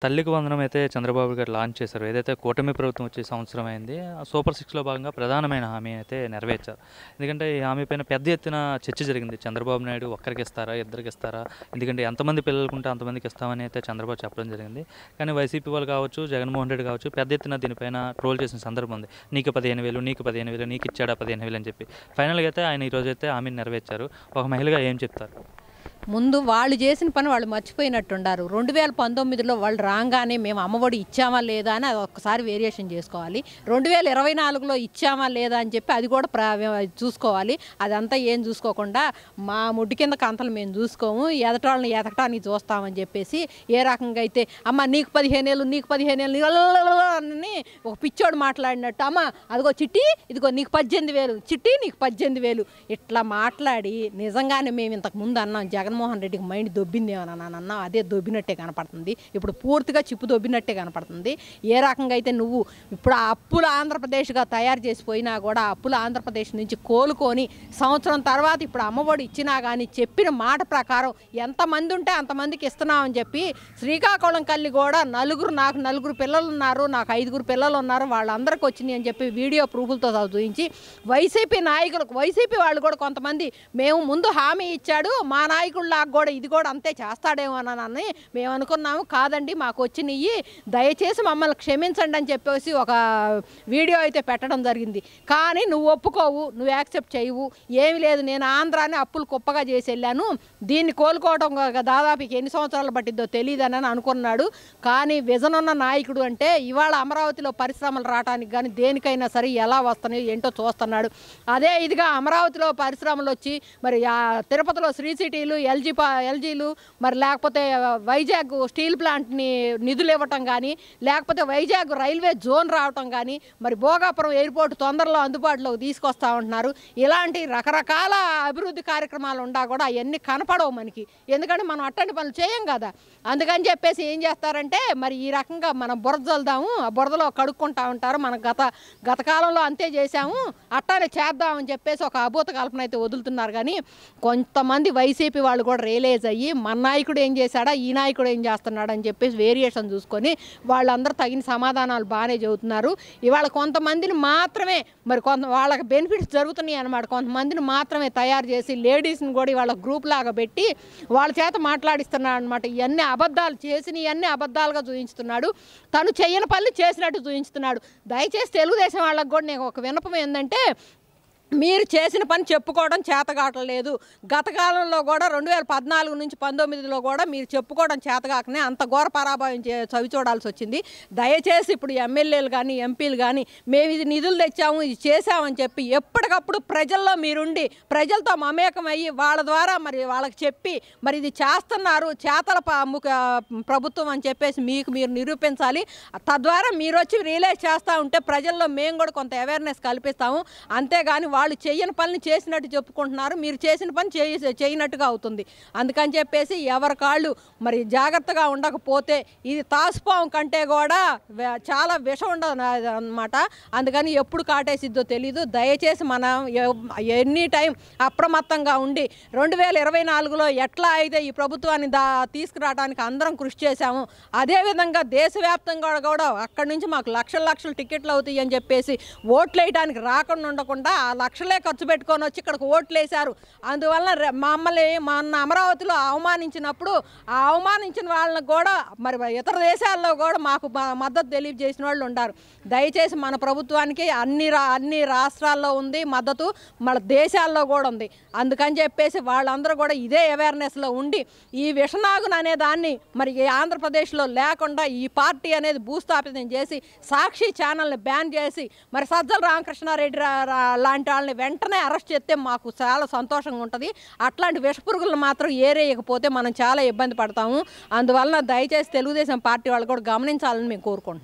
తల్లికి వందనం అయితే చంద్రబాబు గారు లాంచ్ చేశారు. ఏదైతే కూటమి ప్రభుత్వం వచ్చి సంవత్సరం అయింది. సూపర్ సిక్స్‌లో భాగంగా ప్రధానమైన హామీ అయితే నెరవేర్చారు. ఎందుకంటే ఈ హామీ పైన పెద్ద ఎత్తున చర్చ జరిగింది. చంద్రబాబు నాయుడు ఒక్కరికి ఇస్తారా? ఇద్దరికి ఇస్తారా? ఎందుకంటే ఎంతమంది పిల్లలకుంటే అంతమందికి ఇస్తామని అయితే చంద్రబాబు చెప్పడం జరిగింది. కానీ వైసీపీ వాళ్ళు కావచ్చు, జగన్మోహన్ రెడ్డి కావచ్చు పెద్ద ఎత్తున దీనిపైన ట్రోల్ చేసిన సందర్భం ఉంది. నీకు 15,000 నీకు 15,000 నీకు ఇచ్చాడా 15,000 అని చెప్పి. ఫైనల్‌గా అయితే ఆయన ఈరోజైతే హామీని నెరవేర్చారు. ఒక మహిళగా ఏం చెప్తారు? ముందు వాళ్ళు చేసిన పని వాళ్ళు మర్చిపోయినట్టుండారు. 2019లో వాళ్ళు రాగానే మేము అమ్మఒడి ఇచ్చామా లేదా అని అది ఒక్కసారి వేరియేషన్ చేసుకోవాలి. 2024లో ఇచ్చామా లేదా అని చెప్పి అది కూడా చూసుకోవాలి. అదంతా ఏం చూసుకోకుండా మా ముడ్డి కింద కంతలు మేము చూసుకోము, ఎదటాళ్ళని ఎదగటానికి చూస్తామని చెప్పేసి ఏ రకంగా అయితే అమ్మ నీకు 15 ఏళ్ళు నీకు 15 ఏళ్ళు అని ఒక పిచ్చోడు మాట్లాడినట్టు, అమ్మ అదిగో చిట్టి ఇదిగో నీకు 18,000 చిట్టి నీకు 18,000 ఇట్లా మాట్లాడి నిజంగానే మేము ఇంతకు ముందు అన్నాం జగన్మోహన్ రెడ్డికి మైండ్ దొబ్బిందేమన్నా అన్నా అదే దొబ్బినట్టే కనపడుతుంది. ఇప్పుడు పూర్తిగా చిప్పు దొబ్బినట్టే కనపడుతుంది. ఏ రకంగా అయితే నువ్వు ఇప్పుడు ఆ అప్పుల ఆంధ్రప్రదేశ్గా తయారు చేసిపోయినా కూడా అప్పుల ఆంధ్రప్రదేశ్ నుంచి కోలుకొని సంవత్సరం తర్వాత ఇప్పుడు అమ్మఒడి ఇచ్చినా కానీ చెప్పిన మాట ప్రకారం ఎంతమంది ఉంటే అంతమందికి ఇస్తున్నామని చెప్పి శ్రీకాకుళం కల్లి కూడా నాకు నలుగురు పిల్లలు ఉన్నారు, నాకు 5 పిల్లలు ఉన్నారు, వాళ్ళందరికీ వచ్చినాయి అని చెప్పి వీడియో ప్రూఫ్లతో చూపించి వైసీపీ నాయకులకు వైసీపీ వాళ్ళు కూడా కొంతమంది మేము ముందు హామీ ఇచ్చాడు మా నాయకుల్లాగా కూడా ఇది కూడా అంతే చేస్తాడేమోనని మేము అనుకున్నాము. కాదండి మాకు వచ్చినవి దయచేసి మమ్మల్ని క్షమించండి అని చెప్పేసి ఒక వీడియో అయితే పెట్టడం జరిగింది. కానీ నువ్వు ఒప్పుకోవు, నువ్వు యాక్సెప్ట్ చేయవు. ఏమి లేదు నేను ఆంధ్రాని అప్పులు కుప్పగా చేసి వెళ్ళాను, దీన్ని కోలుకోవడం దాదాపు ఎన్ని సంవత్సరాలు పట్టిద్దో తెలియదని అనుకున్నాడు. కానీ విజన్ ఉన్న నాయకుడు అంటే ఇవాళ అమరావతిలో పరిశ్రమలు రావడానికి కానీ దేనికైనా సరే ఎలా వస్తున్నాయో ఏంటో చూస్తున్నాడు. అదే ఇదిగా అమరావతిలో పరిశ్రమలు వచ్చి మరి తిరుపతిలో శ్రీ సిటీలు ఎల్జీలు మరి లేకపోతే వైజాగ్ స్టీల్ ప్లాంట్ని నిధులు ఇవ్వటం కానీ లేకపోతే వైజాగ్ రైల్వే జోన్ రావటం కానీ మరి భోగాపురం ఎయిర్పోర్ట్ తొందరలో అందుబాటులోకి తీసుకొస్తా ఉంటున్నారు. ఇలాంటి రకరకాల అభివృద్ధి కార్యక్రమాలు ఉండా కూడా అవన్నీ కనపడవు మనకి, ఎందుకంటే మనం అట్టంటి పనులు చేయం కదా. అందుకని చెప్పేసి ఏం చేస్తారంటే మరి ఈ రకంగా మనం బురద చల్దాము, ఆ బురదలో కడుక్కుంటా ఉంటారు. మనం గత కాలంలో అంతే చేశాము అట్టానే చేద్దామని చెప్పేసి ఒక అభూత కల్పన అయితే వదులుతున్నారు. కానీ కొంతమంది వైసీపీ వాళ్ళు కూడా రియలైజ్ అయ్యి మన నాయకుడు ఏం చేశాడా ఈ నాయకుడు ఏం చేస్తున్నాడు అని చెప్పేసి వేరియేషన్ చూసుకొని వాళ్ళందరూ తగిన సమాధానాలు బాగానే చెబుతున్నారు. ఇవాళ కొంతమందిని మాత్రమే మరి వాళ్ళకి బెనిఫిట్స్ జరుగుతున్నాయి అన్నమాట. కొంతమందిని మాత్రమే తయారు చేసి లేడీస్ని కూడా వాళ్ళ గ్రూప్ లాగా పెట్టి వాళ్ళ చేత మాట్లాడిస్తున్నాడు అనమాట. ఇవన్నీ అబద్ధాలు ఇవన్నీ అబద్ధాలుగా చూపించుతున్నాడు. తను చెయ్యని పనులు చేసినట్టు చూపించుతున్నాడు. దయచేసి తెలుగుదేశం వాళ్ళకి కూడా నేను ఒక విన్నపం ఏంటంటే మీరు చేసిన పని చెప్పుకోవడం చేతగాటలేదు. గత కాలంలో కూడా 2014 నుంచి 19లో కూడా మీరు చెప్పుకోవడం చేతగాకనే అంత ఘోర పరాభవం చవి చూడాల్సి వచ్చింది. దయచేసి ఇప్పుడు ఎమ్మెల్యేలు కానీ ఎంపీలు కానీ మేము ఇది నిధులు తెచ్చాము ఇది చేసామని చెప్పి ఎప్పటికప్పుడు ప్రజల్లో మీరుండి ప్రజలతో మమేకమయ్యి వాళ్ళ ద్వారా మరి వాళ్ళకి చెప్పి మరి ఇది చేస్తున్నారు చేతల ప్రభుత్వం అని చెప్పేసి మీకు మీరు నిరూపించాలి. తద్వారా మీరు వచ్చి రియలైజ్ చేస్తూ ఉంటే ప్రజల్లో మేము కూడా కొంత అవేర్నెస్ కల్పిస్తాము. అంతేగాని వాళ్ళు చేయని పనిని చేసినట్టు చెప్పుకుంటున్నారు, మీరు చేసిన పని చేయనట్టుగా అవుతుంది. అందుకని చెప్పేసి ఎవరి కాళ్ళు మరి జాగ్రత్తగా ఉండకపోతే ఇది తాసుపావం కంటే కూడా చాలా విషం ఉండదు అన్నమాట. అందుకని ఎప్పుడు కాటేసిద్దో తెలీదు. దయచేసి మనం ఎనీ టైం అప్రమత్తంగా ఉండి 2024లో ఎట్లా అయితే ఈ ప్రభుత్వాన్ని తీసుకురావడానికి అందరం కృషి చేశాము అదేవిధంగా దేశవ్యాప్తంగా కూడా అక్కడి నుంచి మాకు లక్షల టికెట్లు అవుతాయి అని చెప్పేసి ఓట్లు వేయడానికి రాకుండా ఉండకుండా ఆ లక్షలే ఖర్చు పెట్టుకొని వచ్చి ఇక్కడికి ఓట్లు వేశారు. అందువల్ల మమ్మల్ని మన అమరావతిలో అవమానించినప్పుడు ఆ అవమానించిన వాళ్ళని కూడా మరి ఇతర దేశాల్లో కూడా మాకు మద్దతు తెలియజేసిన వాళ్ళు ఉన్నారు. దయచేసి మన ప్రభుత్వానికి అన్ని రాష్ట్రాల్లో ఉంది మద్దతు, మన దేశాల్లో కూడా ఉంది. అందుకని చెప్పేసి వాళ్ళందరూ కూడా ఇదే అవేర్నెస్లో ఉండి ఈ విషనాగును అనే దాన్ని మరి ఆంధ్రప్రదేశ్లో లేకుండా ఈ పార్టీ అనేది భూస్థాపితం చేసి సాక్షి ఛానల్ని బ్యాన్ చేసి మరి సజ్జల రామకృష్ణారెడ్డి లాంటి వాళ్ళని వెంటనే అరెస్ట్ చేస్తే మాకు చాలా సంతోషంగా ఉంటుంది. అట్లాంటి విషపురుగులను మాత్రం ఏరేయకపోతే మనం చాలా ఇబ్బంది పడతాము. అందువలన దయచేసి తెలుగుదేశం పార్టీ వాళ్ళు కూడా గమనించాలని మేము కోరుకుంటున్నాం.